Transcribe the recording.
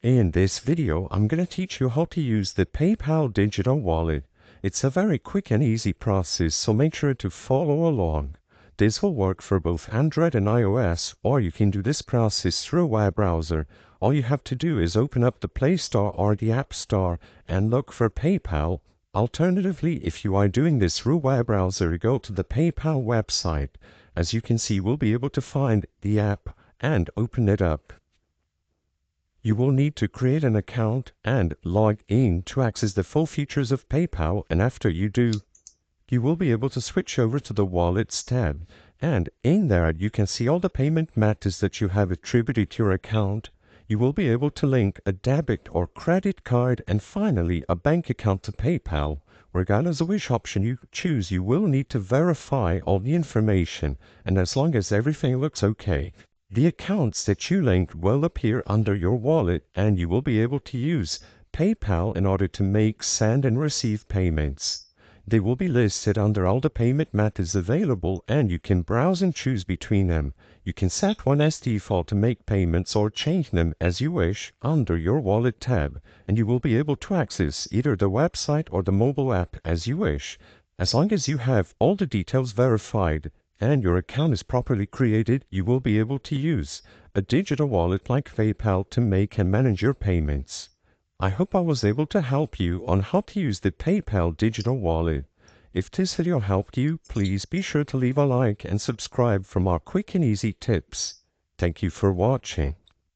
In this video, I'm going to teach you how to use the PayPal digital wallet. It's a very quick and easy process, so make sure to follow along. This will work for both Android and iOS, or you can do this process through a web browser. All you have to do is open up the Play Store or the App Store and look for PayPal. Alternatively, if you are doing this through a web browser, go to the PayPal website. As you can see, you will be able to find the app and open it up. You will need to create an account and log in to access the full features of PayPal, and after you do, you will be able to switch over to the Wallets tab, and in there you can see all the payment methods that you have attributed to your account. You will be able to link a debit or credit card and finally a bank account to PayPal. Regardless of which option you choose, you will need to verify all the information, and as long as everything looks okay, the accounts that you linked will appear under your wallet, and you will be able to use PayPal in order to make, send, and receive payments. They will be listed under all the payment methods available, and you can browse and choose between them. You can set one as default to make payments or change them as you wish under your Wallet tab, and you will be able to access either the website or the mobile app as you wish. As long as you have all the details verified and your account is properly created, you will be able to use a digital wallet like PayPal to make and manage your payments. I hope I was able to help you on how to use the PayPal digital wallet. If this video helped you, please be sure to leave a like and subscribe for more quick and easy tips. Thank you for watching.